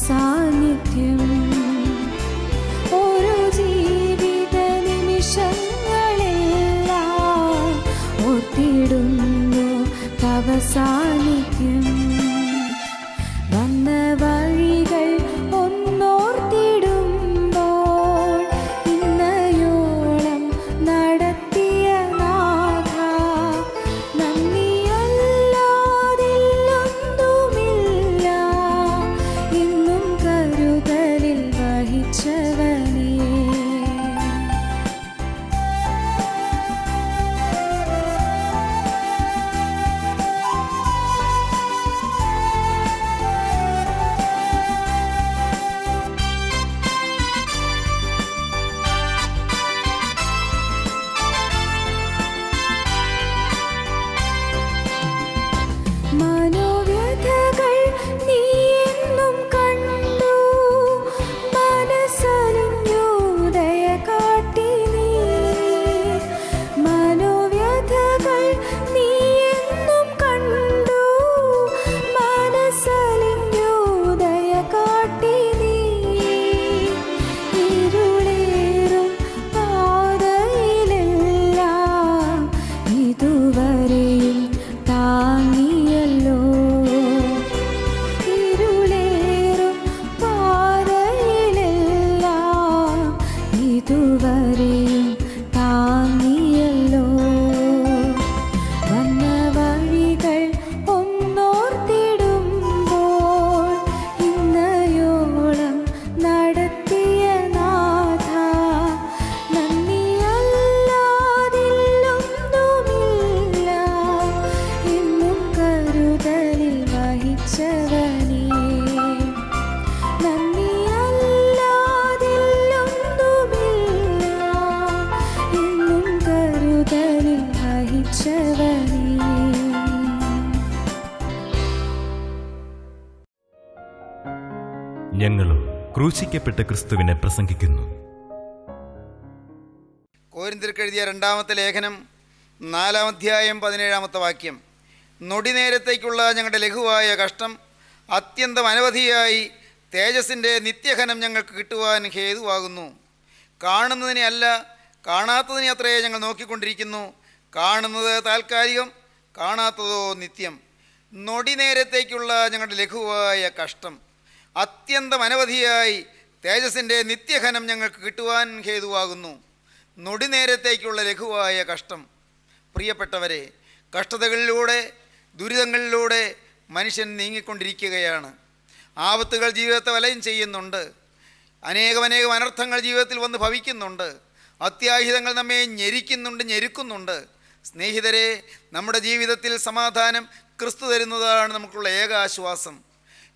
സാന്നിധ്യം ഓരോ ജീവിത നിമിഷങ്ങളെല്ലാം ഓർത്തിടുന്നു തവ സാന്നിധ്യം. വന്ന വഴികൾ ഒന്നോർത്തിടുമ്പോൾ ഇന്നയോളം നടത്തിയ നാഥ നന്ദിയല്ലാതില്ലൊന്നുമില്ല എന്നും കരുതലിൽ വഹിച്ചവനേ. മനോവ്യഥകൾ നീ എന്നും കണ്ടു, മനസ്സലിഞ്ഞു ദയ കാട്ടി നീ. മനോവ്യഥകൾ നീ എന്നും കണ്ടു, മനസ്സലിഞ്ഞു ദയ കാട്ടി നീ. ഇരുളേറും പാതയിലെല്ലാം ഇതുവരെയും താങ്ങിയല്ലോ. ഇരുളേറും പാതയിലെല്ലാം ഇതുവരെയും താങ്ങിയല്ലോ. വന്ന വഴികൾ ഒന്നോർത്തിടുമ്പോൾ ഇന്നയോളം നടത്തിയ നാഥ നന്ദിയല്ലാതില്ലൊന്നുമില്ല എന്നും കരുതലിൽ വഹിച്ചവനേ. നന്ദിയല്ലാതില്ലൊന്നുമില്ല എന്നും കരുതലിൽ വഹിച്ചവനേ. ഞങ്ങളും ക്രൂശിക്കപ്പെട്ട ക്രിസ്തുവിനെ പ്രസംഗിക്കുന്നു. കോരിന്ത്യർക്ക് എഴുതിയ രണ്ടാമത്തെ ലേഖനം 4-ാം അധ്യായം 17-ാമത്തെ വാക്യം. നൊടി നേരത്തേക്കുള്ള ഞങ്ങളുടെ ലഘുവായ കഷ്ടം അത്യന്തം അനവധിയായി തേജസ്സിൻ്റെ നിത്യഘനം ഞങ്ങൾക്ക് കിട്ടുവാൻ ഹേതുവാകുന്നു. കാണുന്നതിനെ അല്ല, കാണാത്തതിനെ അത്രേ ഞങ്ങൾ നോക്കിക്കൊണ്ടിരിക്കുന്നു. കാണുന്നത് താൽക്കാലികം, കാണാത്തതോ നിത്യം. നൊടി നേരത്തേക്കുള്ള ഞങ്ങളുടെ ലഘുവായ കഷ്ടം അത്യന്തം അനവധിയായി തേജസ്സിൻ്റെ നിത്യഘനം ഞങ്ങൾക്ക് കിട്ടുവാൻ ഹേതുവാകുന്നു. നൊടി നേരത്തേക്കുള്ള ലഘുവായ കഷ്ടം. പ്രിയപ്പെട്ടവരെ, കഷ്ടതകളിലൂടെ ദുരിതങ്ങളിലൂടെ മനുഷ്യൻ നീങ്ങിക്കൊണ്ടിരിക്കുകയാണ്. ആപത്തുകൾ ജീവിതത്തെ വലയം ചെയ്യുന്നുണ്ട്. അനേകം അനർത്ഥങ്ങൾ ജീവിതത്തിൽ വന്ന് ഭവിക്കുന്നുണ്ട്. അത്യാഹിതങ്ങൾ നമ്മെ ഞെരുക്കുന്നുണ്ട്. സ്നേഹിതരെ, നമ്മുടെ ജീവിതത്തിൽ സമാധാനം ക്രിസ്തു തരുന്നതാണ് നമുക്കുള്ള ഏക ആശ്വാസം.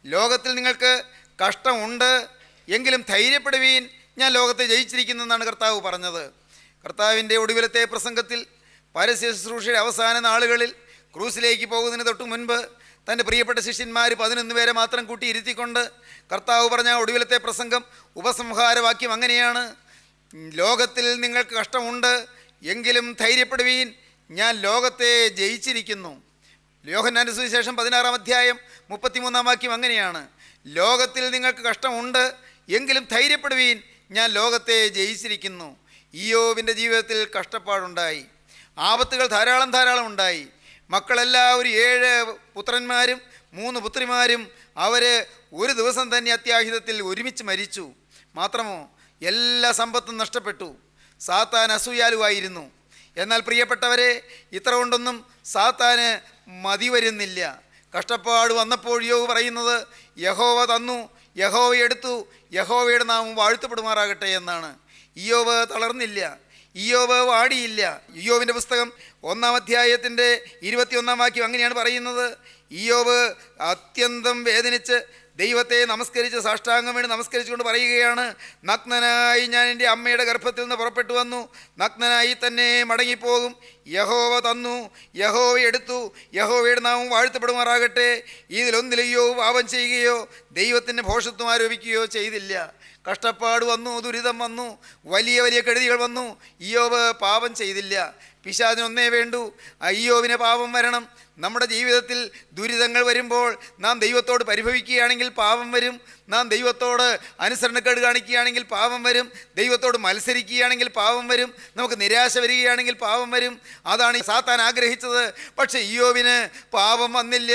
ലോകത്തിൽ നിങ്ങൾക്ക് കഷ്ടമുണ്ട്, എങ്കിലും ധൈര്യപ്പെടുവീൻ, ഞാൻ ലോകത്തെ ജയിച്ചിരിക്കുന്നു എന്നാണ് കർത്താവ് പറഞ്ഞത്. കർത്താവിൻ്റെ ഒടുവിലത്തെ പ്രസംഗത്തിൽ പരസ്യ ശുശ്രൂഷയുടെ അവസാന നാളുകളിൽ ക്രൂസിലേക്ക് പോകുന്നതിന് തൊട്ട് മുൻപ് തൻ്റെ പ്രിയപ്പെട്ട ശിഷ്യന്മാർ 11 പേരെ മാത്രം കൂട്ടി ഇരുത്തിക്കൊണ്ട് കർത്താവ് പറഞ്ഞ ഒടുവിലത്തെ പ്രസംഗം ഉപസംഹാരവാക്യം അങ്ങനെയാണ്: ലോകത്തിൽ നിങ്ങൾക്ക് കഷ്ടമുണ്ട്, എങ്കിലും ധൈര്യപ്പെടുവീൻ, ഞാൻ ലോകത്തെ ജയിച്ചിരിക്കുന്നു. യോഹന്നാന്റെ സുവിശേഷം 16-ാം അധ്യായം 33-ാം വാക്യം അങ്ങനെയാണ്: ലോകത്തിൽ നിങ്ങൾക്ക് കഷ്ടമുണ്ട്, എങ്കിലും ധൈര്യപ്പെടുവീൻ, ഞാൻ ലോകത്തെ ജയിച്ചിരിക്കുന്നു. ഇയ്യോബിൻ്റെ ജീവിതത്തിൽ കഷ്ടപ്പാടുണ്ടായി, ആപത്തുകൾ ധാരാളം ഉണ്ടായി. മക്കളെല്ലാവരും 7 പുത്രന്മാരും 3 പുത്രിമാരും അവർ ഒരു ദിവസം തന്നെ അത്യാഹിതത്തിൽ ഒരുമിച്ച് മരിച്ചു. മാത്രമോ എല്ലാ സമ്പത്തും നഷ്ടപ്പെട്ടു. സാത്താൻ അസൂയാലുവായിരുന്നു. എന്നാൽ പ്രിയപ്പെട്ടവരെ, ഇത്ര കൊണ്ടൊന്നും സാത്താന് മതി വരുന്നില്ല. കഷ്ടപ്പാട് വന്നപ്പോൾ യോബ് പറയുന്നത്, യഹോവ തന്നു, യഹോവ എടുത്തു, യഹോവയുടെ നാമം വാഴ്ത്തപ്പെടുമാറാകട്ടെ എന്നാണ്. ഇയ്യോബ് തളർന്നില്ല, ഇയ്യോബ് വാടിയില്ല. ഇയ്യോബിൻ്റെ പുസ്തകം 1-ാം അധ്യായത്തിൻ്റെ 21-ാം വാക്യം അങ്ങനെയാണ് പറയുന്നത്: ഇയ്യോബ് അത്യന്തം വേദനിച്ച് ദൈവത്തെ നമസ്കരിച്ച് സാഷ്ടാംഗം വീണ് നമസ്കരിച്ചുകൊണ്ട് പറയുകയാണ്, നഗ്നനായി ഞാൻ എൻ്റെ അമ്മയുടെ ഗർഭത്തിൽ നിന്ന് പുറപ്പെട്ടു വന്നു, നഗ്നനായി തന്നെ മടങ്ങിപ്പോകും. യഹോവ തന്നു, യഹോവ എടുത്തു, യഹോവയുടെ നാമം വാഴ്ത്തപ്പെടുമാറാകട്ടെ. ഇതിലൊന്നിലും ഇയ്യോബ് പാപം ചെയ്യുകയോ ദൈവത്തിൻ്റെ ഭോഷത്വം ആരോപിക്കുകയോ ചെയ്തില്ല. കഷ്ടപ്പാട് വന്നു, ദുരിതം വന്നു, വലിയ കെടുതികൾ വന്നു. ഇയ്യോബ് പാപം ചെയ്തില്ല. പിശാചിനൊന്നേ വേണ്ടൂ, ഇയ്യോബിന് പാപം വരണം. നമ്മുടെ ജീവിതത്തിൽ ദുരിതങ്ങൾ വരുമ്പോൾ നാം ദൈവത്തോട് പരിഭവിക്കുകയാണെങ്കിൽ പാപം വരും. നാം ദൈവത്തോട് അനുസരണക്കേട് കാണിക്കുകയാണെങ്കിൽ പാപം വരും. ദൈവത്തോട് മത്സരിക്കുകയാണെങ്കിൽ പാപം വരും. നമുക്ക് നിരാശ വരികയാണെങ്കിൽ പാപം വരും. അതാണ് സാത്താൻ ആഗ്രഹിച്ചത്. പക്ഷേ ഇയ്യോബിന് പാപം വന്നില്ല.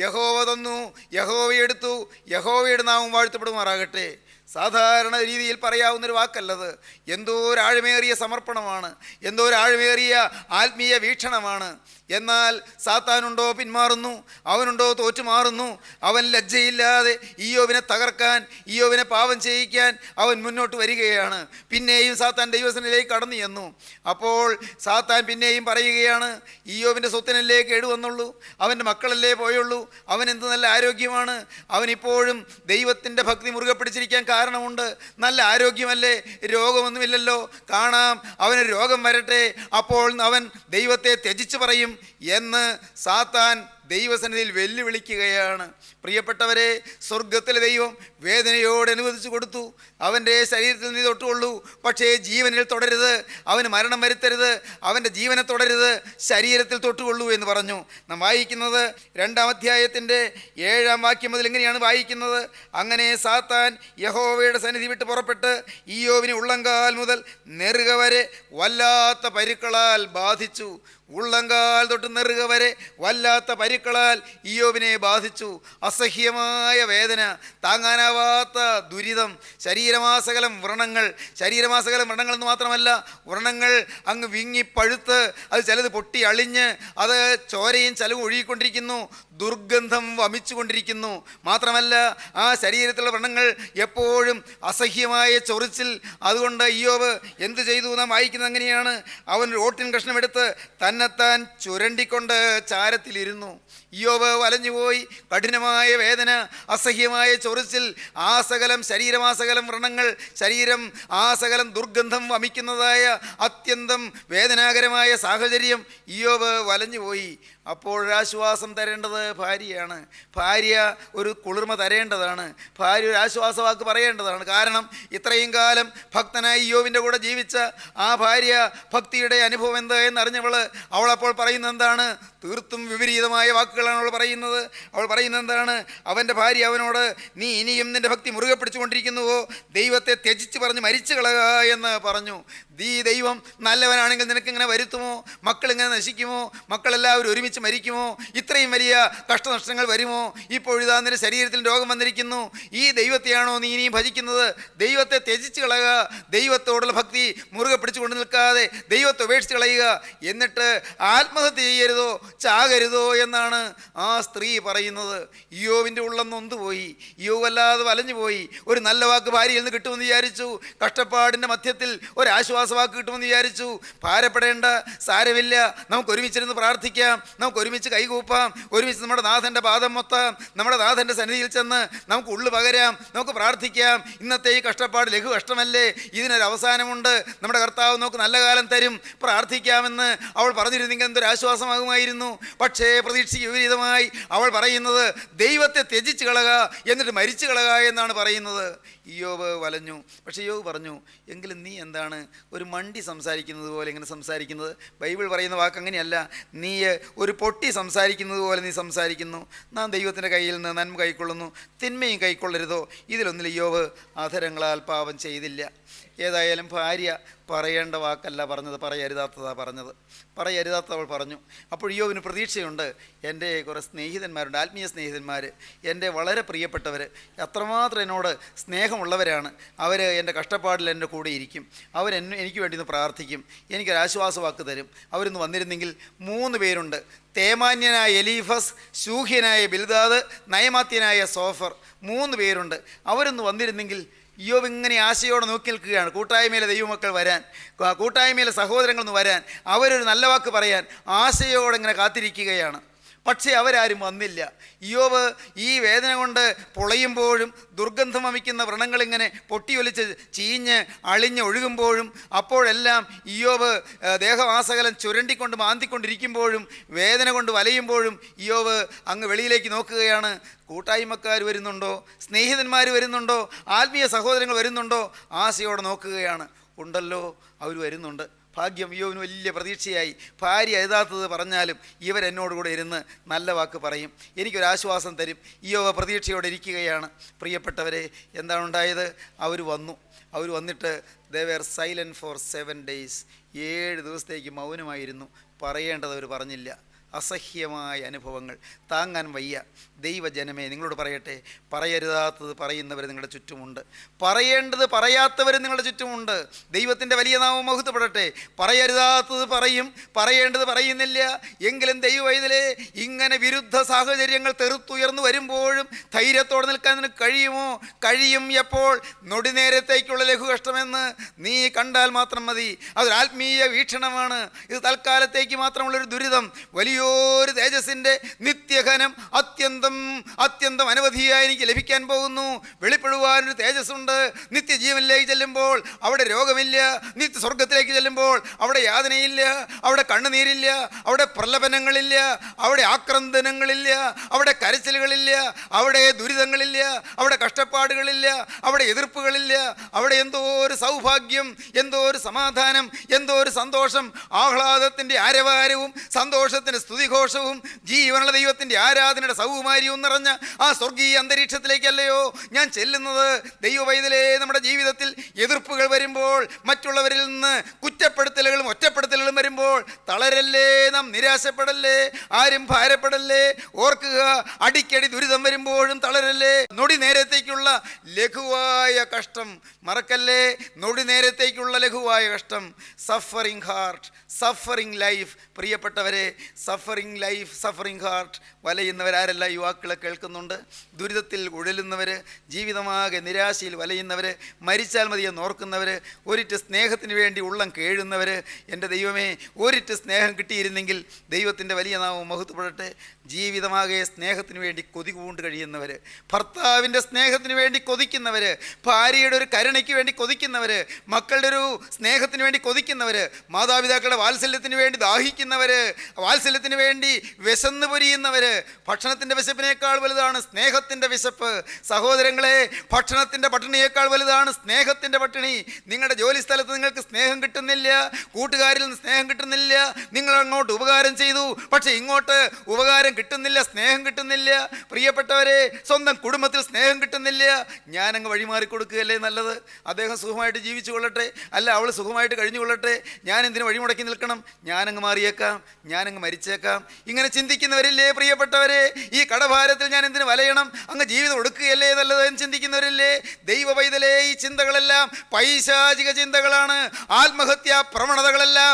യഹോവ തന്നു, യഹോവ എടുത്തു, യഹോവയുടെ നാമം വാഴ്ത്തപ്പെടുമാറാകട്ടെ. സാധാരണ രീതിയിൽ പറയാവുന്നൊരു വാക്കല്ലത്. എന്തോ ഒരാഴമേറിയ സമർപ്പണമാണ്, എന്തോ ഒരാഴമേറിയ ആത്മീയ വീക്ഷണമാണ്. എന്നാൽ സാത്താനുണ്ടോ പിന്മാറുന്നു, അവനുണ്ടോ തോറ്റുമാറുന്നു. അവൻ ലജ്ജയില്ലാതെ ഇയ്യോബിനെ തകർക്കാൻ, ഇയ്യോബിനെ പാപം ചെയ്യിക്കാൻ അവൻ മുന്നോട്ട് വരികയാണ്. പിന്നെയും സാത്താൻ ദൈവസന്നിധിയിലേക്ക് കടന്നു ചെന്നു. അപ്പോൾ സാത്താൻ പിന്നെയും പറയുകയാണ്, ഇയ്യോബിൻ്റെ സ്വത്തിനല്ലേ കേടുവന്നുള്ളൂ, അവൻ്റെ മക്കളല്ലേ പോയുള്ളൂ, അവൻ എന്ത് നല്ല ആരോഗ്യമാണ്, അവനിപ്പോഴും ദൈവത്തിൻ്റെ ഭക്തി മുറുകെ പിടിച്ചിരിക്കാൻ കാരണമുണ്ട്, നല്ല ആരോഗ്യമല്ലേ, രോഗമൊന്നുമില്ലല്ലോ, കാണാം അവന് രോഗം വരട്ടെ, അപ്പോൾ അവൻ ദൈവത്തെ ത്യജിച്ച് പറയും എന്ന് സാത്താൻ ദൈവസന്നിധിയിൽ വെല്ലുവിളിക്കുകയാണ്. പ്രിയപ്പെട്ടവരെ, സ്വർഗത്തിലെ ദൈവം വേദനയോട് അനുവദിച്ചു കൊടുത്തു. അവൻ്റെ ശരീരത്തിൽ നീ തൊട്ടുകൊള്ളൂ, പക്ഷേ ജീവനിൽ തുടരുത്, അവന് മരണം വരുത്തരുത്, അവൻ്റെ ജീവനെ തുടരുത്, ശരീരത്തിൽ തൊട്ടുകൊള്ളൂ എന്ന് പറഞ്ഞു. നാം വായിക്കുന്നത് 2-ാം അധ്യായത്തിൻ്റെ 7-ാം വാക്യം മുതൽ ഇങ്ങനെയാണ് വായിക്കുന്നത്: അങ്ങനെ സാത്താൻ യഹോവയുടെ സന്നിധി വിട്ട് പുറപ്പെട്ട് ഇയ്യോബിനെ ഉള്ളങ്കാൽ മുതൽ നെറുക വരെ വല്ലാത്ത പരുക്കളാൽ ബാധിച്ചു. ഉള്ളങ്കാൽ തൊട്ട് നെറുക വരെ വല്ലാത്ത പരുക്കളാൽ ഇയ്യോബിനെ ബാധിച്ചു. അസഹ്യമായ വേദന, താങ്ങാനാവാത്ത ദുരിതം, ശരീരമാസകലം വ്രണങ്ങൾ. ശരീരമാസകലം വ്രണങ്ങൾ എന്ന് മാത്രമല്ല, വ്രണങ്ങൾ അങ്ങ് വിങ്ങിപ്പഴുത്ത് അത് ചിലത് പൊട്ടി അളിഞ്ഞ് അത് ചോരയും ചലവും ഒഴുകിക്കൊണ്ടിരിക്കുന്നു, ദുർഗന്ധം വമിച്ചുകൊണ്ടിരിക്കുന്നു. മാത്രമല്ല, ആ ശരീരത്തിലുള്ള വ്രണങ്ങൾ എപ്പോഴും അസഹ്യമായ ചൊറിച്ചിൽ. അതുകൊണ്ട് ഇയ്യോബ് എന്ത് ചെയ്തു നാം വായിക്കുന്നത് അങ്ങനെയാണ്: അവൻ ഓട്ടിൻ കഷ്ണം എടുത്ത് തന്നെത്താൻ ചുരണ്ടിക്കൊണ്ട് ചാരത്തിലിരുന്നു. ഇയ്യോബ് വലഞ്ഞുപോയി. കഠിനമായ വേദന, അസഹ്യമായ ചൊറിച്ചിൽ, ആസകലം ശരീരമാസകലം വ്രണങ്ങൾ, ശരീരം ആസകലം ദുർഗന്ധം വമിക്കുന്നതായ അത്യന്തം വേദനാകരമായ സാഹചര്യം. ഇയ്യോബ് വലഞ്ഞുപോയി. അപ്പോഴൊരാശ്വാസം തരേണ്ടത് ഭാര്യയാണ്. ഭാര്യ ഒരു കുളിർമ തരേണ്ടതാണ്. ഭാര്യ ഒരു ആശ്വാസവാക്ക് പറയേണ്ടതാണ്. കാരണം ഇത്രയും കാലം ഭക്തനായി ഇയ്യോബിൻ്റെ കൂടെ ജീവിച്ച ആ ഭാര്യ ഭക്തിയുടെ അനുഭവം എന്താ എന്നറിഞ്ഞവൾ അവളപ്പോൾ പറയുന്നത് എന്താണ്? തീർത്തും വിപരീതമായ വാക്കുകളാണ് അവൾ പറയുന്നത്. അവൾ പറയുന്നത് എന്താണ്? അവൻ്റെ ഭാര്യ അവനോട്, നീ ഇനിയും നിൻ്റെ ഭക്തി മുറുകെ പിടിച്ചുകൊണ്ടിരിക്കുന്നുവോ? ദൈവത്തെ ത്യജിച്ച് പറഞ്ഞ് മരിച്ചു കളയുക എന്ന് പറഞ്ഞു. ദൈവം നല്ലവനാണെങ്കിൽ നിനക്കിങ്ങനെ വരുത്തുമോ? മക്കളിങ്ങനെ നശിക്കുമോ? മക്കളെല്ലാവരും ഒരുമിച്ച് മരിക്കുമോ? ഇത്രയും വലിയ കഷ്ടനഷ്ടങ്ങൾ വരുമോ? ഇപ്പോഴിതാ നിന്റെ ശരീരത്തിൽ രോഗം വന്നിരിക്കുന്നു. ഈ ദൈവത്തെയാണോ നീ ഇനിയും ഭജിക്കുന്നത്? ദൈവത്തെ ത്യജിച്ച് കളയുക, ദൈവത്തോടുള്ള ഭക്തി മുറുകെ പിടിച്ചുകൊണ്ട് നിൽക്കാതെ ദൈവത്തെ ഉപേക്ഷിച്ച് കളയുക. എന്നിട്ട് ആത്മഹത്യ ചെയ്യരുതോ? ചാകരുതോ എന്നാണ് ആ സ്ത്രീ പറയുന്നത്. ഇയ്യോവിൻ്റെ ഉള്ളം നൊന്തുപോയി. ഇയ്യോവ് വല്ലാതെ വലഞ്ഞുപോയി. ഒരു നല്ല വാക്ക് ഭാര്യയിൽ നിന്ന് കിട്ടുമെന്ന് വിചാരിച്ചു. കഷ്ടപ്പാടിൻ്റെ മധ്യത്തിൽ ഒരാശ്വാസവാക്ക് കിട്ടുമെന്ന് വിചാരിച്ചു. ഭാരപ്പെടേണ്ട, സാരമില്ല, നമുക്ക് ഒരുമിച്ചിരുന്ന് പ്രാർത്ഥിക്കാം, നമുക്ക് ഒരുമിച്ച് കൈകൂപ്പാം, ഒരുമിച്ച് നമ്മുടെ നാഥൻ്റെ പാദം മൊത്താം, നമ്മുടെ നാഥൻ്റെ സന്നിധിയിൽ ചെന്ന് നമുക്ക് ഉള്ളു പകരാം, നമുക്ക് പ്രാർത്ഥിക്കാം. ഇന്നത്തെ ഈ കഷ്ടപ്പാട് ലഘു കഷ്ടമല്ലേ, ഇതിനൊരു അവസാനമുണ്ട്, നമ്മുടെ കർത്താവ് നമുക്ക് നല്ല കാലം തരും, പ്രാർത്ഥിക്കാമെന്ന് അവൾ പറഞ്ഞിരുന്നെങ്കിൽ എന്തൊരു ആശ്വാസമാകുമായിരുന്നു. പക്ഷേ പ്രതീക്ഷയ്ക്ക് വിപരീതമായി അവൾ പറയുന്നത് ദൈവത്തെ ത്യജിച്ച് കളക, എന്നിട്ട് മരിച്ചു കളക എന്നാണ് പറയുന്നത്. ഇയ്യോബ് വലഞ്ഞു. പക്ഷേ ഇയ്യോബ് പറഞ്ഞു, എങ്കിലും നീ എന്താണ് ഒരു മണ്ടി സംസാരിക്കുന്നത് പോലെ ഇങ്ങനെ സംസാരിക്കുന്നത്? ബൈബിൾ പറയുന്ന വാക്ക് അങ്ങനെയല്ല. നീ ഒരു പൊട്ടി സംസാരിക്കുന്നത് പോലെ നീ സംസാരിക്കുന്നു. നാം ദൈവത്തിൻ്റെ കയ്യിൽ നിന്ന് നന്മ കൈക്കൊള്ളുന്നു, തിന്മയും കൈക്കൊള്ളരുതോ? ഇതിലൊന്നിൽ ഇയ്യോബ് അധരങ്ങളാൽ പാപം ചെയ്തില്ല. ഏതായാലും ഭാര്യ പറയേണ്ട വാക്കല്ല പറഞ്ഞത്, പറയരുതാത്തതാണ് പറഞ്ഞത്. പറയരുതാത്ത അവൾ പറഞ്ഞു. അപ്പോൾ ഇയ്യോബിന് പ്രതീക്ഷയുണ്ട്. എൻ്റെ കുറേ സ്നേഹിതന്മാരുണ്ട്, ആത്മീയ സ്നേഹിതന്മാർ, എൻ്റെ വളരെ പ്രിയപ്പെട്ടവർ, അത്രമാത്രം എന്നോട് സ്നേഹമുള്ളവരാണ്. അവർ എൻ്റെ കഷ്ടപ്പാടിൽ എൻ്റെ കൂടെ ഇരിക്കും, എനിക്ക് വേണ്ടി ഒന്ന് പ്രാർത്ഥിക്കും, എനിക്കൊരാശ്വാസവാക്ക് തരും. അവരൊന്ന് വന്നിരുന്നെങ്കിൽ. 3 പേരുണ്ട്. തേമാന്യനായ എലീഫസ്, ശൂഹ്യനായ ബിൽദാദ്, നയമാത്യനായ സോഫർ, 3 പേരുണ്ട്. അവരൊന്ന് വന്നിരുന്നെങ്കിൽ. ഇയ്യോബ് ഇങ്ങനെ ആശയോടെ നോക്കി നിൽക്കുകയാണ്. കൂട്ടായ്മയിലെ ദൈവമക്കൾ വരാൻ, കൂട്ടായ്മയിലെ സഹോദരങ്ങളൊന്ന് വരാൻ, അവരൊരു നല്ല വാക്ക് പറയാൻ ആശയോടെ ഇങ്ങനെ കാത്തിരിക്കുകയാണ്. പക്ഷേ അവരാരും വന്നില്ല. ഇയ്യോബ് ഈ വേദന കൊണ്ട് പൊളയുമ്പോഴും ദുർഗന്ധം വമിക്കുന്ന വ്രണങ്ങളിങ്ങനെ പൊട്ടിയൊലിച്ച് ചീഞ്ഞ് അളിഞ്ഞ് ഒഴുകുമ്പോഴും, അപ്പോഴെല്ലാം ഇയ്യോബ് ദേഹവാസകലം ചുരണ്ടിക്കൊണ്ട് മാന്തിക്കൊണ്ടിരിക്കുമ്പോഴും, വേദന കൊണ്ട് വലയുമ്പോഴും ഇയ്യോബ് അങ്ങ് വെളിയിലേക്ക് നോക്കുകയാണ്. കൂട്ടായ്മക്കാർ വരുന്നുണ്ടോ? സ്നേഹിതന്മാർ വരുന്നുണ്ടോ? ആത്മീയ സഹോദരങ്ങൾ വരുന്നുണ്ടോ? ആശയോടെ നോക്കുകയാണ്. ഉണ്ടല്ലോ, അവർ വരുന്നുണ്ട്. ഭാഗ്യം. ഇയ്യോബിന് വലിയ പ്രതീക്ഷയായി. ഭാര്യ എഴുതാത്തത് പറഞ്ഞാലും ഇവരെന്നോട് കൂടെ ഇരുന്ന് നല്ല വാക്ക് പറയും, എനിക്കൊരാശ്വാസം തരും. ഇയ്യോബ് പ്രതീക്ഷയോടെ ഇരിക്കുകയാണ്. പ്രിയപ്പെട്ടവരെ, എന്താണ് ഉണ്ടായത്? അവർ വന്നിട്ട് they were silent for 7 days. 7 ദിവസത്തേക്ക് മൗനമായിരുന്നു. പറയേണ്ടത് അവർ പറഞ്ഞില്ല. അസഹ്യമായ അനുഭവങ്ങൾ താങ്ങാൻ വയ്യ. ദൈവജനമേ, നിങ്ങളോട് പറയട്ടെ, പറയരുതാത്തത് പറയുന്നവർ നിങ്ങളുടെ ചുറ്റുമുണ്ട്, പറയേണ്ടത് പറയാത്തവർ നിങ്ങളുടെ ചുറ്റുമുണ്ട്. ദൈവത്തിൻ്റെ വലിയ നാമം മഹത്വപ്പെടട്ടെ. പറയരുതാത്തത് പറയും, പറയേണ്ടത് പറയുന്നില്ല. എങ്കിലും ദൈവവൈതലേ, ഇങ്ങനെ വിരുദ്ധ സാഹചര്യങ്ങൾ തെറുത്തുയർന്നു വരുമ്പോഴും ധൈര്യത്തോടെ നിൽക്കാൻ നിനക്ക് കഴിയുമോ? കഴിയും. എപ്പോൾ? നൊടി നേരത്തേക്കുള്ള ലഘുകഷ്ടമെന്ന് നീ കണ്ടാൽ മാത്രം മതി. അതൊരു ആത്മീയ വീക്ഷണമാണ്. ഇത് തൽക്കാലത്തേക്ക് മാത്രമുള്ളൊരു ദുരിതം. വലിയൊരു തേജസ്സിൻ്റെ നിത്യഘനം അത്യന്തം അനവധിയായി എനിക്ക് ലഭിക്കാൻ പോകുന്നു. വെളിപ്പെടുവാനൊരു തേജസ്സുണ്ട്. നിത്യജീവനിലേക്ക് ചെല്ലുമ്പോൾ അവിടെ രോഗമില്ല. നിത്യസ്വർഗത്തിലേക്ക് ചെല്ലുമ്പോൾ അവിടെ യാതനയില്ല, അവിടെ കണ്ണുനീരില്ല, അവിടെ പ്രലപനങ്ങളില്ല, അവിടെ ആക്രന്ദനങ്ങളില്ല, അവിടെ കരച്ചിലുകളില്ല, അവിടെ ദുരിതങ്ങളില്ല, അവിടെ കഷ്ടപ്പാടുകളില്ല, അവിടെ എതിർപ്പുകളില്ല. അവിടെ എന്തോ ഒരു സൗഭാഗ്യം, എന്തോ ഒരു സമാധാനം, എന്തോ ഒരു സന്തോഷം, ആഹ്ലാദത്തിൻ്റെ ആരവാരവും സന്തോഷത്തിൻ്റെ സ്തുതിഘോഷവും ജീവനുള്ള ദൈവത്തിൻ്റെ ആരാധനയുടെ സൗകുമാര്യവും നിറഞ്ഞ ആ സ്വർഗീയ അന്തരീക്ഷത്തിലേക്കല്ലയോ ഞാൻ ചെല്ലുന്നത്? ദൈവവൈതലേ, നമ്മുടെ ജീവിതത്തിൽ എതിർപ്പുകൾ വരുമ്പോൾ, മറ്റുള്ളവരിൽ നിന്ന് കുറ്റപ്പെടുത്തലുകളും ഒറ്റപ്പെടുത്തലുകളും വരുമ്പോൾ തളരല്ലേ, നാം നിരാശപ്പെടല്ലേ, ആരും ഭാരപ്പെടല്ലേ. ഓർക്കുക, അടിക്കടി ദുരിതം വരുമ്പോഴും തളരല്ലേ. നൊടി നേരത്തേക്കുള്ള ലഘുവായ കഷ്ടം മറക്കല്ലേ. നൊടി നേരത്തേക്കുള്ള ലഘുവായ കഷ്ടം. Suffering heart, suffering life. പ്രിയപ്പെട്ടവരെ, സഫറിങ് ലൈഫ്, സഫറിങ് ഹാർട്ട്. വലയുന്നവരാരല്ല? യുവാക്കളെ കേൾക്കുന്നുണ്ട്. ദുരിതത്തിൽ ഉഴലുന്നവർ, ജീവിതമാകെ നിരാശയിൽ വലയുന്നവർ, മരിച്ചാൽ മതിയെന്ന് ഓർക്കുന്നവർ, ഒരിറ്റ് സ്നേഹത്തിന് വേണ്ടി ഉള്ളം കേഴുന്നവർ. എൻ്റെ ദൈവമേ, ഒരിറ്റ് സ്നേഹം കിട്ടിയിരുന്നെങ്കിൽ ദൈവത്തിൻ്റെ വലിയ നാമം മഹത്വപ്പെടട്ടെ. ജീവിതമാകെ സ്നേഹത്തിന് വേണ്ടി കൊതി പൂണ്ട് കഴിയുന്നവർ, ഭർത്താവിൻ്റെ സ്നേഹത്തിന് വേണ്ടി കൊതിക്കുന്നവർ, ഭാര്യയുടെ ഒരു കരുണയ്ക്ക് വേണ്ടി കൊതിക്കുന്നവർ, മക്കളുടെ ഒരു സ്നേഹത്തിന് വേണ്ടി കൊതിക്കുന്നവർ, മാതാപിതാക്കളുടെ വാത്സല്യത്തിന് വേണ്ടി ദാഹിക്കുന്നവർ, വാത്സല്യത്തിന് വേണ്ടി വിശന്ന് പൊരിയുന്നവർ. ഭക്ഷണത്തിൻ്റെ വിശപ്പിനേക്കാൾ വലുതാണ് സ്നേഹത്തിൻ്റെ വിശപ്പ്. സഹോദരങ്ങളെ, ഭക്ഷണത്തിൻ്റെ പട്ടിണിയേക്കാൾ വലുതാണ് സ്നേഹത്തിൻ്റെ പട്ടിണി. നിങ്ങളുടെ ജോലി സ്ഥലത്ത് നിങ്ങൾക്ക് സ്നേഹം കിട്ടുന്നില്ല, കൂട്ടുകാരിൽ നിന്ന് സ്നേഹം കിട്ടുന്നില്ല. നിങ്ങൾ അങ്ങോട്ട് ഉപകാരം ചെയ്തു, പക്ഷേ ഇങ്ങോട്ട് ഉപകാരം കിട്ടുന്നില്ല, സ്നേഹം കിട്ടുന്നില്ല. പ്രിയപ്പെട്ടവരെ, സ്വന്തം കുടുംബത്തിൽ സ്നേഹം കിട്ടുന്നില്ല. ഞാനങ്ങ് വഴിമാറി കൊടുക്കുകയല്ലേ നല്ലത്? അദ്ദേഹം സുഖമായിട്ട് ജീവിച്ചു കൊള്ളട്ടെ, അല്ല അവൾ സുഖമായിട്ട് കഴിഞ്ഞു കൊള്ളട്ടെ, ഞാൻ എന്തിനു വഴിമുടക്കി നിൽക്കണം? ഞാനങ്ങ് മാറിയേക്കാം, ഞാനങ്ങ് മരിച്ചേക്കാം. ഇങ്ങനെ ചിന്തിക്കുന്നവരില്ലേ പ്രിയപ്പെട്ടവരെ? ഈ കടഭാരത്തിൽ ഞാൻ എന്തിനു വലയണം? അങ്ങ് ജീവിതം ഒടുക്കുകയല്ലേ നല്ലത് എന്ന് ചിന്തിക്കുന്നവരില്ലേ? ദൈവവൈതലേ, ഈ ചിന്തകളെല്ലാം പൈശാചിക ചിന്തകളാണ്. ആത്മഹത്യാ പ്രവണതകളെല്ലാം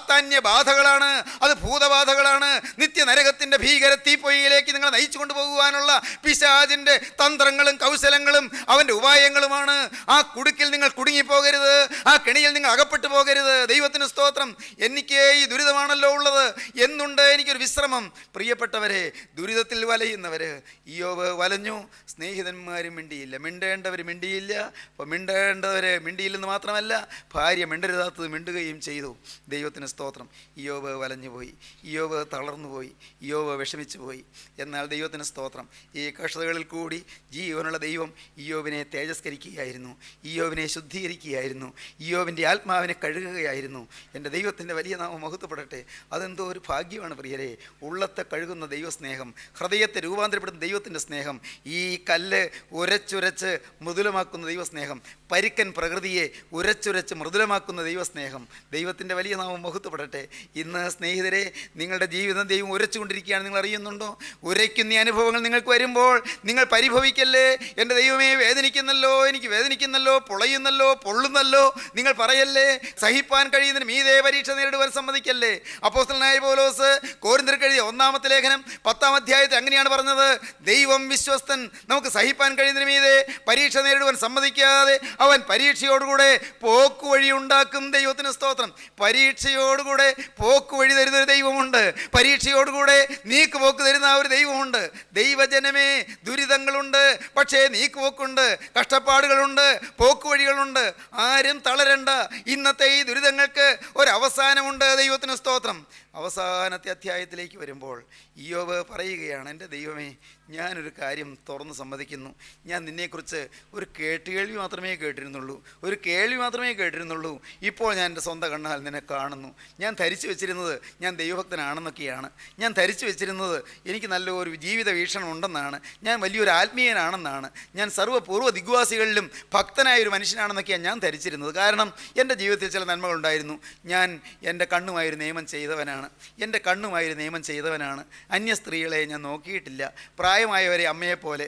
സാത്താന്യ ബാധകളാണ്, അത് ഭൂതബാധകളാണ്. നിത്യനരകത്തിൻ്റെ ഭീകര തീപ്പൊയ്യിലേക്ക് നിങ്ങളെ നയിച്ചു കൊണ്ടുപോകുവാനുള്ള പിശാചിൻ്റെ തന്ത്രങ്ങളും കൗശലങ്ങളും അവൻ്റെ ഉപായങ്ങളുമാണ്. ആ കുടുക്കിൽ നിങ്ങൾ കുടുങ്ങിപ്പോകരുത്, ആ കെണിയിൽ നിങ്ങൾ അകപ്പെട്ടു പോകരുത്. ദൈവത്തിന് സ്തോത്രം. എനിക്ക് ഈ ദുരിതമാണല്ലോ ഉള്ളത്, എന്നുണ്ട് എനിക്കൊരു വിശ്രമം. പ്രിയപ്പെട്ടവരെ, ദുരിതത്തിൽ വലയുന്നവര്, ഇയ്യോബ് വലഞ്ഞു, സ്നേഹിതന്മാരും മിണ്ടിയില്ല, മിണ്ടേണ്ടവർ മിണ്ടിയില്ല. അപ്പോൾ മിണ്ടേണ്ടവരെ മിണ്ടിയില്ലെന്ന് മാത്രമല്ല, ഭാര്യ മിണ്ടരുതാത്തത് മിണ്ടുകയും ചെയ്തു. ദൈവത്തിന് സ്തോത്രം. ഇയ്യോബ് വലഞ്ഞുപോയി, ഇയ്യോബ് തളർന്നുപോയി, ഇയ്യോബ് വിഷമിച്ചു പോയി. എന്നാൽ ദൈവത്തിന് സ്തോത്രം, ഈ കഷ്ടതകളിൽ കൂടി ജീവനുള്ള ദൈവം ഇയ്യോബിനെ തേജസ്കരിക്കുകയായിരുന്നു, ഇയ്യോബിനെ ശുദ്ധീകരിക്കുകയായിരുന്നു, ഇയ്യോബിൻ്റെ ആത്മാവിനെ കഴുകുകയായിരുന്നു. എൻ്റെ ദൈവത്തിൻ്റെ വലിയ നാമം മഹത്വപ്പെടട്ടെ. അതെന്തോ ഒരു ഭാഗ്യമാണ് പ്രിയരെ. ഉള്ളത്തെ കഴുകുന്ന ദൈവസ്നേഹം, ഹൃദയത്തെ രൂപാന്തരപ്പെടുന്ന ദൈവത്തിൻ്റെ സ്നേഹം, ഈ കല്ല് ഉരച്ചുരച്ച് മൃദുലമാക്കുന്ന ദൈവസ്നേഹം, പരിക്കൻ പ്രകൃതിയെ ഉരച്ചുരച്ച് മൃദുലമാക്കുന്ന ദൈവസ്നേഹം. ദൈവത്തിൻ്റെ വലിയ നാമം മഹത്വപ്പെടട്ടെ. ഇന്ന് സ്നേഹിതരെ, നിങ്ങളുടെ ജീവിതം ദൈവം ഉരച്ചുകൊണ്ടിരിക്കുകയാണ്. നിങ്ങൾ അറിയുന്നുണ്ടോ? ഉരയ്ക്കുന്ന അനുഭവങ്ങൾ നിങ്ങൾക്ക് വരുമ്പോൾ നിങ്ങൾ പരിഭവിക്കല്ലേ. എൻ്റെ ദൈവമേ, വേദനിക്കുന്നല്ലോ, എനിക്ക് വേദനിക്കുന്നല്ലോ, പൊളയുന്നല്ലോ, പൊള്ളുന്നല്ലോ, നിങ്ങൾ പറയല്ലേ. സഹിപ്പാൻ കഴിയുന്നതിന് മീതേ പരീക്ഷ നേരിടുവാൻ സമ്മതിക്കല്ലേ. അപ്പോസ്തലനായ പൗലോസ് കൊരിന്ത്യർക്ക് എഴുതിയ 1-ാമത്തെ ലേഖനം 10-ാം അധ്യായത്തിൽ അങ്ങനെയാണ് പറഞ്ഞത്, ദൈവം വിശ്വസ്തൻ, നമുക്ക് സഹിപ്പാൻ കഴിയുന്നതിന് മീതേ പരീക്ഷ നേരിടുവാൻ സമ്മതിക്കാതെ അവൻ പരീക്ഷയോടുകൂടെ പോക്കുവഴി ഉണ്ടാക്കും. ദൈവത്തിന് സ്തോത്രം. പരീക്ഷയോടുകൂടെ പോക്കുവഴി തരുന്ന ഒരു ദൈവമുണ്ട്, പരീക്ഷയോടുകൂടെ നീക്കുപോക്ക് തരുന്ന ഒരു ദൈവമുണ്ട്. ദൈവജനമേ, ദുരിതങ്ങളുണ്ട്, പക്ഷേ നീക്കുപോക്കുണ്ട്, കഷ്ടപ്പാടുകളുണ്ട്, പോക്കുവഴികളുണ്ട്. ആരും തളരണ്ട. ഇന്നത്തെ ഈ ദുരിതങ്ങൾക്ക് ഒരവസാനമുണ്ട്. ദൈവത്തിന് സ്തോത്രം. അവസാനത്തെ അധ്യായത്തിലേക്ക് വരുമ്പോൾ ഇയ്യോബ് പറയുകയാണ്, എൻ്റെ ദൈവമേ, ഞാനൊരു കാര്യം തുറന്ന് സമ്മതിക്കുന്നു. ഞാൻ നിന്നെക്കുറിച്ച് ഒരു കേട്ടുകേൾവി മാത്രമേ കേട്ടിരുന്നുള്ളൂ, ഒരു കേൾവി മാത്രമേ കേട്ടിരുന്നുള്ളൂ. ഇപ്പോൾ ഞാൻ എൻ്റെ സ്വന്തം കണ്ണാൽ നിന്നെ കാണുന്നു. ഞാൻ ധരിച്ചു വെച്ചിരുന്നത് ഞാൻ ദൈവഭക്തനാണെന്നൊക്കെയാണ്. ഞാൻ ധരിച്ചു വെച്ചിരുന്നത് എനിക്ക് നല്ലൊരു ജീവിത വീക്ഷണം ഉണ്ടെന്നാണ്, ഞാൻ വലിയൊരു ആത്മീയനാണെന്നാണ്, ഞാൻ സർവ്വപൂർവ്വ ദിഗ്വാസികളിലും ഭക്തനായൊരു മനുഷ്യനാണെന്നൊക്കെയാണ് ഞാൻ ധരിച്ചിരുന്നത്. കാരണം എൻ്റെ ജീവിതത്തിൽ ചില നന്മകളുണ്ടായിരുന്നു. ഞാൻ എൻ്റെ കണ്ണുമായൊരു നിയമം ചെയ്തവനാണ്, എൻ്റെ കണ്ണുമായൊരു നിയമം ചെയ്തവനാണ്. അന്യ സ്ത്രീകളെ ഞാൻ നോക്കിയിട്ടില്ല. പ്രായമായവരെ അമ്മയെപ്പോലെ,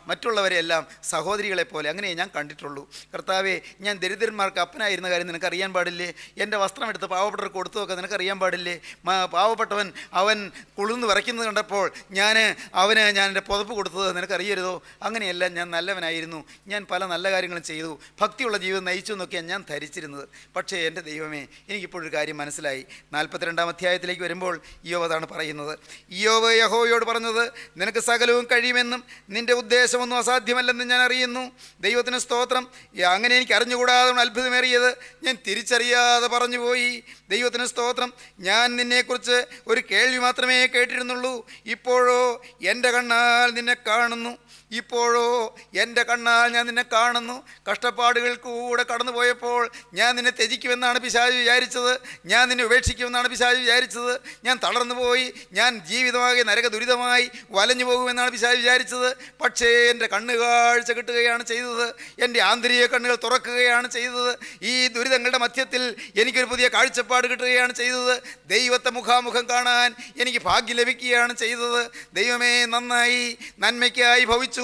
മറ്റുള്ളവരെ എല്ലാം സഹോദരികളെ പോലെ അങ്ങനെ ഞാൻ കണ്ടിട്ടുള്ളൂ. കർത്താവേ, ഞാൻ ദരിദ്രന്മാർക്ക് അപ്പനായിരുന്ന കാര്യം നിനക്കറിയാൻ പാടില്ലേ? എൻ്റെ വസ്ത്രം എടുത്ത് പാവപ്പെട്ടവർക്ക് കൊടുത്തുവൊക്കെ നിനക്കറിയാൻ പാടില്ലേ? പാവപ്പെട്ടവൻ അവൻ കുളിർന്ന് വിറയ്ക്കുന്നത് കണ്ടപ്പോൾ ഞാൻ എൻ്റെ പുതപ്പ് കൊടുത്തത് നിനക്കറിയരുതോ? അങ്ങനെയല്ല, ഞാൻ നല്ലവനായിരുന്നു, ഞാൻ പല നല്ല കാര്യങ്ങളും ചെയ്തു, ഭക്തിയുള്ള ജീവിതം നയിച്ചു എന്നൊക്കെയാണ് ഞാൻ ധരിച്ചിരുന്നത്. പക്ഷേ എൻ്റെ ദൈവമേ, എനിക്കിപ്പോഴൊരു കാര്യം മനസ്സിലായി. 42-ാം അധ്യായത്തിലേക്ക് വരുമ്പോൾ ഇയ്യോബ് അതാണ് പറയുന്നത്. ഇയ്യോബ് യഹോവയോട് പറഞ്ഞത്, നിനക്ക് സകലവും കഴിയുമെന്നും നിന്റെ ഉദ്ദേശമൊന്നും അസാധ്യമല്ലെന്നും ഞാൻ അറിയുന്നു. ദൈവത്തിന് സ്തോത്രം. അങ്ങനെ എനിക്ക് അറിഞ്ഞുകൂടാതെ അത്ഭുതമേറിയത് ഞാൻ തിരിച്ചറിയാതെ പറഞ്ഞുപോയി. ദൈവത്തിന് സ്തോത്രം. ഞാൻ നിന്നെക്കുറിച്ച് ഒരു കേൾവി മാത്രമേ കേട്ടിരുന്നുള്ളൂ, ഇപ്പോഴോ എൻ്റെ കണ്ണാൽ നിന്നെ കാണുന്നു. ഇപ്പോഴോ എൻ്റെ കണ്ണാൽ ഞാൻ നിന്നെ കാണുന്നു. കഷ്ടപ്പാടുകൾ കൂടെ കടന്നു പോയപ്പോൾ ഞാൻ നിന്നെ ത്യജിക്കുമെന്നാണ് പിശാച് വിചാരിച്ചത്, ഞാൻ നിന്നെ ഉപേക്ഷിക്കുമെന്നാണ് പിശാച് വിചാരിച്ചത്. ഞാൻ തളർന്നു പോയി, ഞാൻ ജീവിതമാകെ നരക ദുരിതമായി വലഞ്ഞു പോകുമെന്നാണ് പിശാച് വിചാരിച്ചത്. പക്ഷേ എൻ്റെ കണ്ണുകാഴ്ച കിട്ടുകയാണ് ചെയ്തത്, എൻ്റെ ആന്തരിക കണ്ണുകൾ തുറക്കുകയാണ് ചെയ്തത്. ഈ ദുരിതങ്ങളുടെ മധ്യത്തിൽ എനിക്കൊരു പുതിയ കാഴ്ചപ്പാട് കിട്ടുകയാണ് ചെയ്തത്. ദൈവത്തെ മുഖാമുഖം കാണാൻ എനിക്ക് ഭാഗ്യം ലഭിക്കുകയാണ് ചെയ്തത്. ദൈവമേ, നന്നായി, നന്മയ്ക്കായി ഭവിച്ചു,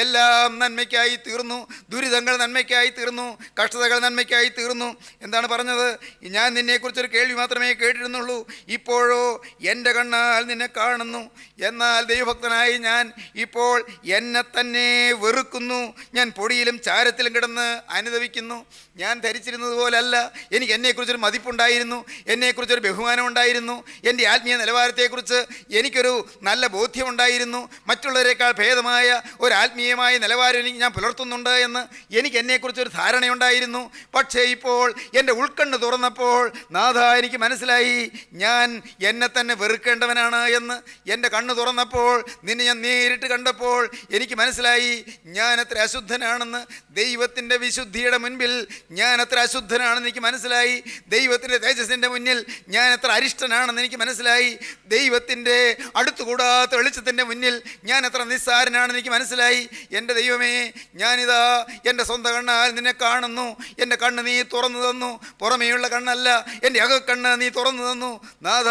എല്ലാം നന്മയ്ക്കായി തീർന്നു. ദുരിതങ്ങൾ നന്മയ്ക്കായി തീർന്നു, കഷ്ടതകൾ നന്മയ്ക്കായി തീർന്നു. എന്താണ് പറഞ്ഞത്? ഞാൻ നിന്നെക്കുറിച്ചൊരു കേൾവി മാത്രമേ കേട്ടിരുന്നുള്ളൂ, ഇപ്പോഴോ എൻ്റെ കണ്ണാൽ നിന്നെ കാണുന്നു. എന്നാൽ ദൈവഭക്തനായി ഞാൻ ഇപ്പോൾ എന്നെ തന്നെ വെറുക്കുന്നു. ഞാൻ പൊടിയിലും ചാരത്തിലും കിടന്ന് അനുഭവിക്കുന്നു. ഞാൻ ധരിച്ചിരുന്നത് പോലല്ല. എനിക്ക് എന്നെക്കുറിച്ചൊരു മതിപ്പുണ്ടായിരുന്നു, എന്നെക്കുറിച്ചൊരു ബഹുമാനം ഉണ്ടായിരുന്നു, എൻ്റെ ആത്മീയ നിലവാരത്തെക്കുറിച്ച് എനിക്കൊരു നല്ല ബോധ്യമുണ്ടായിരുന്നു. മറ്റുള്ളവരെക്കാൾ ഭേദമായ ഒരു ആത്മീയമായ നിലവാരം ഞാൻ പുലർത്തുന്നുണ്ട് എന്ന് എനിക്ക് എന്നെക്കുറിച്ചൊരു ധാരണയുണ്ടായിരുന്നു. പക്ഷേ ഇപ്പോൾ എൻ്റെ ഉൾക്കണ്ണ് തുറന്നപ്പോൾ നാഥ, എനിക്ക് മനസ്സിലായി ഞാൻ എന്നെ തന്നെ വെറുക്കേണ്ടവനാണ് എന്ന്. എൻ്റെ കണ്ണ് തുറന്നപ്പോൾ, നിന്നെ ഞാൻ നേരിട്ട് കണ്ടപ്പോൾ എനിക്ക് മനസ്സിലായി ഞാൻ എത്ര അശുദ്ധനാണെന്ന്. ദൈവത്തിൻ്റെ വിശുദ്ധിയുടെ മുൻപിൽ ഞാൻ എത്ര അശുദ്ധനാണെന്ന് എനിക്ക് മനസ്സിലായി. ദൈവത്തിൻ്റെ തേജസ്സിൻ്റെ മുന്നിൽ ഞാൻ എത്ര അരിഷ്ടനാണെന്ന് എനിക്ക് മനസ്സിലായി. ദൈവത്തിൻ്റെ അടുത്തുകൂടാത്ത വെളിച്ചത്തിൻ്റെ മുന്നിൽ ഞാൻ എത്ര നിസ്സാരനാണെന്ന് എനിക്ക് മനസ്സിലായി. എൻ്റെ ദൈവമേ, ഞാനിതാ എൻ്റെ സ്വന്തം കണ്ണാൽ നിന്നെ കാണുന്നു. എൻ്റെ കണ്ണ് നീ തുറന്നു തന്നു, പുറമേയുള്ള കണ്ണല്ല, എൻ്റെ അകക്കണ്ണ് നീ തുറന്നു തന്നു. നാഥ,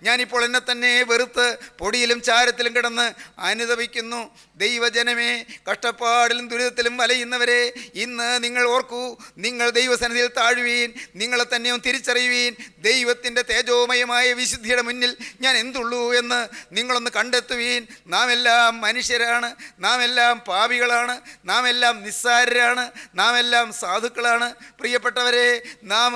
ഞാനിപ്പോൾ എന്നെ തന്നെ വെറുത്ത് പൊടിയിലും ചാരത്തിലും കിടന്ന് അനുതപിക്കുന്നു. ദൈവജനമേ, കഷ്ടപ്പാടിലും ദുരിതത്തിലും വലയുന്നവരെ, ഇന്ന് നിങ്ങൾ ഓർക്കൂ, നിങ്ങൾ ദൈവസന്നിധിയിൽ താഴുവീൻ, നിങ്ങളെ തന്നെയും തിരിച്ചറിയുവീൻ. ദൈവത്തിൻ്റെ തേജോമയമായ വിശുദ്ധിയുടെ മുന്നിൽ ഞാൻ എന്തുള്ളൂ എന്ന് നിങ്ങളൊന്ന് കണ്ടെത്തുവീൻ. നാം എല്ലാം മനുഷ്യരാണ്, നാം എല്ലാം പാപികളാണ്, നാം എല്ലാം നിസ്സാരരാണ്, നാം എല്ലാം സാധുക്കളാണ്. പ്രിയപ്പെട്ടവരെ, നാം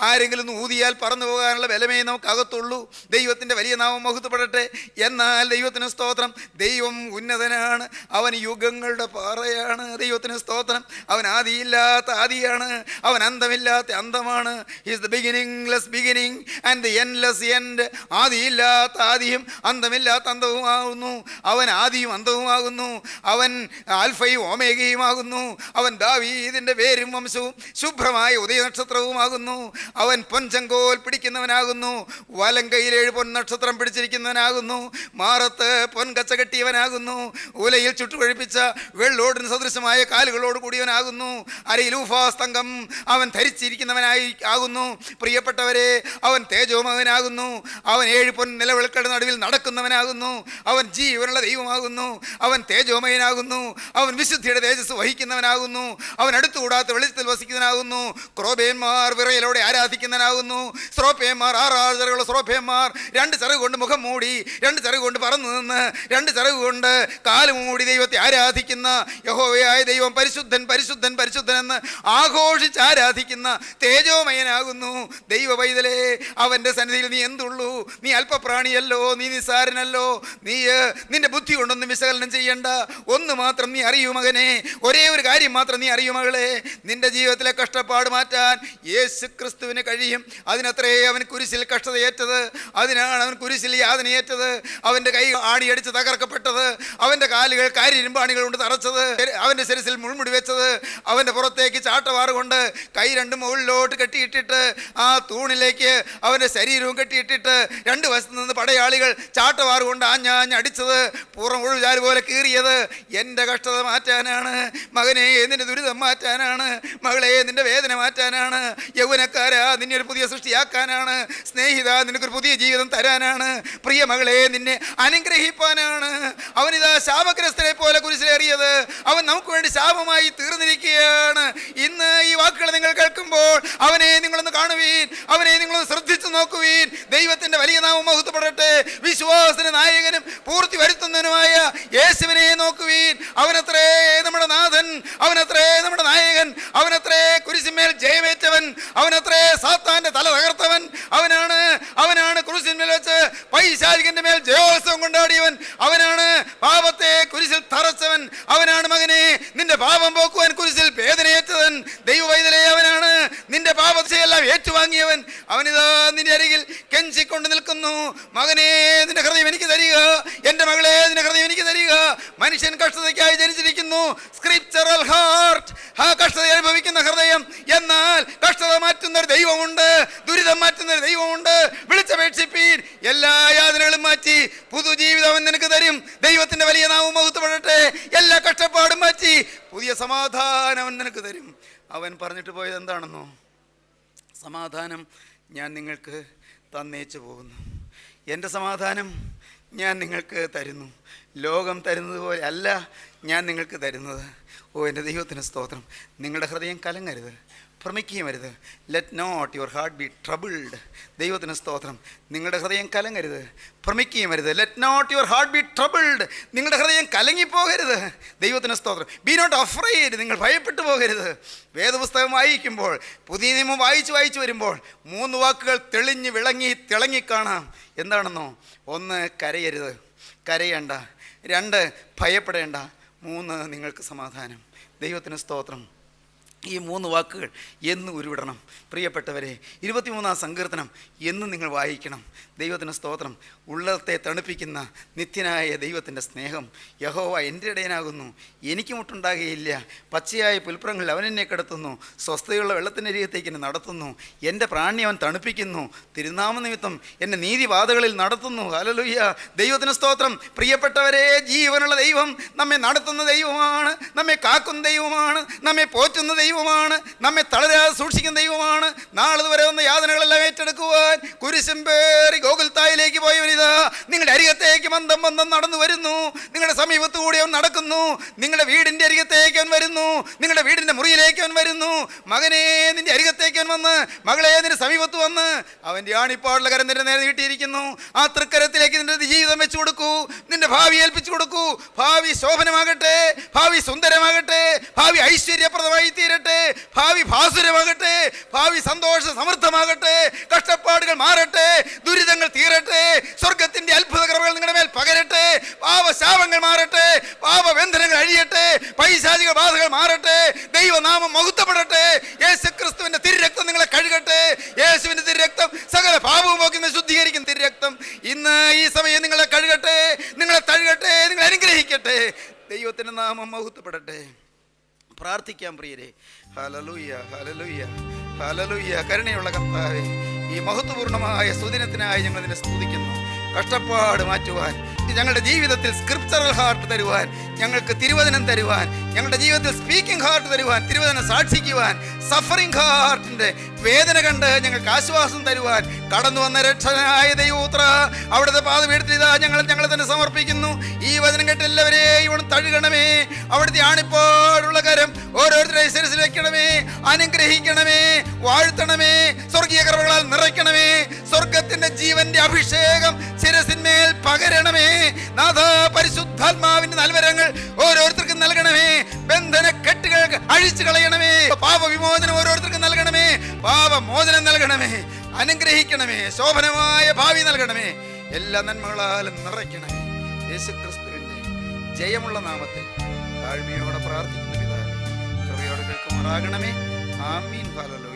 ആരെങ്കിലും ഊതിയാൽ പറന്നു പോകാനുള്ള ബലമേ നമുക്കകത്തുള്ളൂ. ദൈവത്തിൻ്റെ വലിയ നാമം മഹത്വപ്പെടട്ടെ. എന്നാൽ ദൈവത്തിന് സ്തോത്രം, ദൈവം ഉന്നതനാണ്, അവൻ യുഗങ്ങളുടെ പാറയാണ്. ദൈവത്തിന് സ്തോത്രം, അവൻ ആദിയില്ലാത്ത ആദിയാണ്, അവൻ അന്തമില്ലാത്ത അന്തമാണ്. Is the beginningless beginning and the endless end. ആദിയില്ലാത്ത ആദിയും അന്തമില്ലാത്ത അന്തവുമാകുന്നു. അവൻ ആദിയും അന്തവുമാകുന്നു. അവൻ ആൽഫയും ഓമേഗയുമാകുന്നു. അവൻ ദാവീദിൻ്റെ വേരും വംശവും ശുഭ്രമായ ഉദയനക്ഷത്രവുമാകുന്നു. അവൻ പൊൻചങ്കോൽ പിടിക്കുന്നവനാകുന്നു, വലങ്കയിൽ 7 പൊന്നക്ഷത്രം പിടിച്ചിരിക്കുന്നവനാകുന്നു, മാറത്ത് പൊൻകച്ച കെട്ടിയവനാകുന്നു, ഉലയിൽ ചുട്ടുപഴിപ്പിച്ച വെള്ളോടിന് സദൃശമായ കാലുകളോട് കൂടിയവനാകുന്നു, അരയിൽ ഊഫാസ്തംഗം അവൻ ധരിച്ചിരിക്കുന്നവനായി ആകുന്നു. പ്രിയപ്പെട്ടവരെ, അവൻ തേജോമകനാകുന്നു. അവൻ 7 പൊൻ നിലവിളക്കളുടെ നടുവിൽ നടക്കുന്നവനാകുന്നു. അവൻ ജീവനുള്ള ദൈവമാകുന്നു. അവൻ തേജോമയനാകുന്നു. അവൻ വിശുദ്ധിയുടെ തേജസ് വഹിക്കുന്നവനാകുന്നു. അവൻ അടുത്തുകൂടാത്ത വെളിച്ചത്തിൽ വസിക്കുന്നവനാകുന്നു. ക്രോബേന്മാർ വിറയലോടെ ആരാധിക്കുന്നവനാകുന്നു. സ്രോപ്പേന്മാർ 6 ആഴ്ചകളുള്ള സ്രോപ്പേന്മാർ 2 ചിറക് കൊണ്ട് മുഖം മൂടി, 2 ചിറക് കൊണ്ട് പറന്നു നിന്ന്, 2 ചിറക് കൊണ്ട് കാല് മൂടി ദൈവത്തെ ആരാധിക്കുന്ന യഹോവയായ ദൈവം പരിശുദ്ധൻ പരിശുദ്ധൻ പരിശുദ്ധൻ എന്ന് ആഘോഷിച്ച് ആരാധിക്കുന്ന തേജോമയനാകുന്നു. ദൈവ പൈതലേ, അവൻ്റെ സന്നിധിയിൽ നീ എന്തുള്ളൂ? നീ അല്പപ്രാണിയല്ലോ, നീ നിസ്സാരനല്ലോ. നീ നിന്റെ ബുദ്ധി കൊണ്ടൊന്നും വിശകലനം ചെയ്യണ്ട. ഒന്ന് മാത്രം നീ അറിയൂ മകനെ, ഒരേ ഒരു കാര്യം മാത്രം നീ അറിയൂ മകളെ. നിന്റെ ജീവിതത്തിലെ കഷ്ടപ്പാട് മാറ്റാൻ യേശു ക്രിസ്തുവിന് കഴിയും. അതിനത്രേ അവൻ കുരിശിൽ കഷ്ടതയേറ്റത്, അതിനാണ് അവൻ കുരിശിൽ യാതനയേറ്റത്. അവൻ്റെ കൈ ആണിയടിച്ച് തകർക്കപ്പെട്ടത്, അവൻ്റെ കാലുകൾ കാരിരുമ്പാണികൾ കൊണ്ട് തറച്ചത്, അവൻ്റെ ശിരസിൽ മുൾമുടി വെച്ചത്, അവൻ്റെ പുറത്തേക്ക് ചാട്ടവാറ് കൊണ്ട് കൈ 2 മുകളിലോട്ട് കെട്ടിയിട്ടിട്ട് ആ തൂണിലേക്ക് അവൻ്റെ ശരീരവും കെട്ടിയിട്ടിട്ട് 2 വശത്ത് നിന്ന് പടയാളികൾ ചാട്ടവാറ് കൊണ്ട് ആഞ്ഞടിച്ചത്, പുറം ഒഴുചാല് പോലെ കീറിയത് എൻ്റെ കഷ്ടത മാറ്റാനാണ്. മകനെ, നിന്റെ ദുരിതം മാറ്റാനാണ്. മകളെ, നിന്റെ വേദന മാറ്റാനാണ്. യൗവനക്കാരാ, നിന്നെ ഒരു പുതിയ സൃഷ്ടിയാക്കാനാണ്. സ്നേഹിത, നിനക്കൊരു പുതിയ ജീവിതം തരാനാണ്. പ്രിയ മകളെ, നിന്നെ അനുഗ്രഹിപ്പാനാണ്. അവനിതാ ശാപഗ്രസ്തരെ പോലെ കുരിശിലേറിയത്. അവൻ നമുക്ക് വേണ്ടി ശാപമായി തീർന്നിരിക്കുകയാണ്. ഇന്ന് ഈ വാക്കുകൾ നിങ്ങൾ കേൾക്കുമ്പോൾ അവനെ നിങ്ങളൊന്ന് കാണുവീൻ, അവനെ നിങ്ങളൊന്ന് ശ്രദ്ധിച്ചു നോക്കുവീൻ. ദൈവത്തിൻ്റെ വലിയ നാമം മഹത്വപ്പെടട്ടെ. വിശ്വാസത്തിന് നായകനും പൂർത്തി വരുത്തുന്നതിനുമായ യേശുവിനെ നോക്കുവീൻ. അവനത്രേ നമ്മുടെ നാഥൻ, അവനത്രേ നമ്മുടെ നായകൻ, അവനത്രേ കുരിശിന്മേൽ ജയമേറ്റവൻ, അവനത്രേ സാത്താന്റെ തല തകർത്തവൻ. അവനാണ് കുരിശിന്മേൽ വെച്ച് പൈശാചികന്റെ മേൽ ജയോത്സവം കൊണ്ടാടിയവൻ. അവനാണ് പാപത്തെ കുരിശിൽ തറച്ചവൻ. അവനാണ് മകനെ നിന്റെ പാപം പോക്കുവാൻ കുരിശിൽ വേദനയേറ്റവൻ. ദൈവവൈതലേ, അവനാണ് നിന്റെ പാപത്തെയെല്ലാം ഏറ്റുവാങ്ങിയവൻ. അവനിതാ നിന്റെ അരികിൽ കെഞ്ചിക്കൊണ്ട് നിൽക്കുന്നു. മകനെ, നിന്റെ ഹൃദയം എനിക്ക് തരിക. എൻ്റെ മകളെ, നിന്റെ ഹൃദയം എനിക്ക് തരിക. മനുഷ്യൻ കഷ്ടതയ്ക്കായി ജനിച്ചിരിക്കുന്നു. സ്ക്രിപ്ചറൽ ഹാർട്ട്, ആ കഷ്ടത അനുഭവിക്കുന്ന ഹൃദയം. എന്നാൽ കഷ്ടത മാറ്റുന്ന ഒരു ദൈവമുണ്ട്, ദുരിതം മാറ്റുന്ന ഒരു ദൈവമുണ്ട്. വിളിച്ചപേക്ഷിപ്പീൻ, എല്ലാ യാതനകളും മാറ്റി പുതുജീവിതം അവൻ നിനക്ക് തരും. ദൈവത്തിൻ്റെ വലിയ നാമം മഹത്വപ്പെടട്ടെ. എല്ലാ കഷ്ടപ്പാടും മാറ്റി പുതിയ സമാധാനം അവൻ നിനക്ക് തരും. അവൻ പറഞ്ഞിട്ട് പോയത് എന്താണെന്നോ? സമാധാനം ഞാൻ നിങ്ങൾക്ക് തന്നേച്ചു പോകുന്നു, എൻ്റെ സമാധാനം ഞാൻ നിങ്ങൾക്ക് തരുന്നു. ലോകം തരുന്നത് പോലെ അല്ല ഞാൻ നിങ്ങൾക്ക് തരുന്നത്. ഓ, എൻ്റെ ദൈവത്തിന് സ്തോത്രം. നിങ്ങളുടെ ഹൃദയം കലങ്ങരുത്, ഭ്രമിക്കുകയും അരുത്. Let not your heart be troubled. ദൈവത്തിന് സ്തോത്രം. നിങ്ങളുടെ ഹൃദയം കലങ്ങരുത്, ഭ്രമിക്കുകയും അരുത്. Let not your heart be troubled. നിങ്ങളുടെ ഹൃദയം കലങ്ങിപ്പോകരുത്. ദൈവത്തിന് സ്തോത്രം. Be not afraid. നിങ്ങൾ ഭയപ്പെട്ടു പോകരുത്. വേദപുസ്തകം വായിക്കുമ്പോൾ, പുതിയ നിയമം വായിച്ചു വരുമ്പോൾ 3 വാക്കുകൾ തെളിഞ്ഞ് തിളങ്ങിക്കാണാം. എന്താണെന്നോ? 1, കരയരുത്, കരയണ്ട. 2, ഭയപ്പെടേണ്ട. 3, നിങ്ങൾക്ക് സമാധാനം. ദൈവത്തിന് സ്തോത്രം. ഈ 3 വാക്കുകൾ എന്ന് ഉരുവിടണം. പ്രിയപ്പെട്ടവരെ, 23-ാം സങ്കീർത്തനം എന്നും നിങ്ങൾ വായിക്കണം. ദൈവത്തിന് സ്തോത്രം. ഉള്ളത്തെ തണുപ്പിക്കുന്ന നിത്യനായ ദൈവത്തിൻ്റെ സ്നേഹം. യഹോവ എൻ്റെ ഇടയനാകുന്നു, എനിക്ക് മുട്ടുണ്ടാകുകയില്ല. പച്ചയായ പുൽപ്പുറങ്ങളിൽ അവൻ എന്നെ കിടത്തുന്നു, സ്വസ്ഥതയുള്ള വെള്ളത്തിൻ്റെ അരികത്തേക്ക് എന്നെ നടത്തുന്നു. എൻ്റെ പ്രാണനെ അവൻ തണുപ്പിക്കുന്നു, തിരുനാമ നിമിത്തം എന്നെ നീതിപാതകളിൽ നടത്തുന്നു. ഹല്ലേലൂയ. ദൈവത്തിന് സ്തോത്രം. പ്രിയപ്പെട്ടവരെ, ജീവനുള്ള ദൈവം നമ്മെ നടത്തുന്ന ദൈവമാണ്, നമ്മെ കാക്കുന്ന ദൈവമാണ്, നമ്മെ പോറ്റുന്ന ദൈവം ദൈവമാണ്, നമ്മെ തളരാതെ സൂക്ഷിക്കുന്ന ദൈവമാണ്. നാളെ വരെ വന്ന യാതനകളെല്ലാം ഏറ്റെടുക്കുവാൻ കുരിശും പേറി ഗോകുൽത്തായിലേക്ക് പോയവനിതാ നിങ്ങളുടെ അരികത്തേക്ക് മന്ദം മന്ദം നടന്നു വരുന്നു. നിങ്ങളുടെ സമീപത്ത് കൂടി അവൻ നടക്കുന്നു. നിങ്ങളുടെ വീടിൻ്റെ അരികത്തേക്ക് അവൻ വരുന്നു. നിങ്ങളുടെ വീടിൻ്റെ മുറിയിലേക്ക് അവൻ വരുന്നു. മകനെ, നിന്റെ അരികത്തേക്ക് അവൻ വന്ന്, മകളെ, നിന്റെ സമീപത്ത് വന്ന് അവൻ്റെ ആണിപ്പാടുള്ള കരം നിന്റെ നേരെ നീട്ടിയിരിക്കുന്നു. ആ തൃക്കരത്തിലേക്ക് നിന്റെ ജീവിതം വെച്ചു കൊടുക്കൂ. നിന്റെ ഭാവി ഏൽപ്പിച്ചു കൊടുക്കൂ. ഭാവി ശോഭനമാകട്ടെ, ഭാവി സുന്ദരമാകട്ടെ, ഭാവി ഐശ്വര്യപ്രദമായി തീരട്ടെ, ഭാവി ഭാസുരമാകട്ടെ, ഭാവി സന്തോഷ സമൃദ്ധമാകട്ടെ, കഷ്ടപ്പാടുകൾ മാറട്ടെ, ദുരിതങ്ങൾ തീരട്ടെ, സ്വർഗത്തിന്റെ അത്ഭുത കൃപകൾ നിങ്ങളുടെ മേൽ പകരട്ടെ, പാപശാപങ്ങൾ മാറട്ടെ, പാപബന്ധനങ്ങൾ അഴിയട്ടെ, പൈശാചിക ബാധകൾ മാറട്ടെ, ദൈവനാമം മഹത്വപ്പെടട്ടെ, യേശുക്രിസ്തുവിന്റെ തിരുരക്തം നിങ്ങളെ കഴുകട്ടെ. യേശുവിന്റെ തിരുരക്തം സകല പാപവും പോക്കി ശുദ്ധീകരിക്കും തിരുരക്തം ഇന്ന് ഈ സമയം നിങ്ങളെ കഴുകട്ടെ, നിങ്ങളെ തഴുകട്ടെ, നിങ്ങളെ അനുഗ്രഹിക്കട്ടെ. ദൈവത്തിന്റെ നാമം മഹത്വപ്പെടട്ടെ. പ്രാർത്ഥിക്കാം പ്രിയരെ. Hallelujah, hallelujah, hallelujah. കരുണയുള്ള കർത്താവേ, ഈ മഹത്വപൂർണ്ണമായ സുദിനത്തിനായി ഞങ്ങൾ നിന്നെ സ്തുതിക്കുന്നു. കഷ്ടപ്പാട് മാറ്റുവാൻ, ഞങ്ങളുടെ ജീവിതത്തിൽ സ്ക്രിപ്ചറൽ ഹാർട്ട് തരുവാൻ, ഞങ്ങൾക്ക് തിരുവചനം തരുവാൻ, ഞങ്ങളുടെ ജീവിതത്തിൽ സ്പീക്കിംഗ് ഹാർട്ട് തരുവാൻ, തിരുവചനം സാക്ഷിക്കുവാൻ, സഫറിംഗ് ഹാർട്ടിന്റെ വേദന കണ്ട് ഞങ്ങൾക്ക് ആശ്വാസം തരുവാൻ കടന്നു വന്ന രക്ഷകനായ ദൈവപുത്ര, അവിടുത്തെ പാദപീഠത്തിൽ ഇതാ ഞങ്ങളെ തന്നെ സമർപ്പിക്കുന്നു. ഈ വചനം കേട്ട് എല്ലാവരെയും ഇവിടെ തഴുകണമേ. അവിടുത്തെ ആണിപ്പോഴുള്ള കരം ഓരോരുത്തരുടെ ശിരസിൽ വെക്കണമേ, അനുഗ്രഹിക്കണമേ, വാഴ്ത്തണമേ, സ്വർഗീയ കൃപകളാൽ നിറയ്ക്കണമേ. സ്വർഗത്തിന്റെ ജീവന്റെ അഭിഷേകം ശിരസിന്മേൽ പകരണമേ. നാഥ, പരിശുദ്ധാത്മാവിന്റെ നൽവരങ്ങൾ ഓരോരുത്തർക്കും നൽകണമേ. ബന്ധന കെട്ടുകൾ അഴിച്ചു കളയണമേ. പാപവിമോചനം ഓരോരുത്തർക്കും നൽകണമേ. പാപമോചനം നൽകണമേ. അനുഗ്രഹിക്കണമേ. ശോഭനമായ ഭാവി നൽകണമേ. എല്ലാ നന്മകളാലും നിറയ്ക്കണമേ. യേശുക്രിസ്തുവിന്റെ ജയമുള്ള നാമത്തിൽ താഴ്മയോടെ പ്രാർത്ഥിക്കുന്ന പിതാവേ, കൃപയോടെ കേൾക്കുമാറാകണമേ. ആമീൻ. ഹല്ലേലൂയ.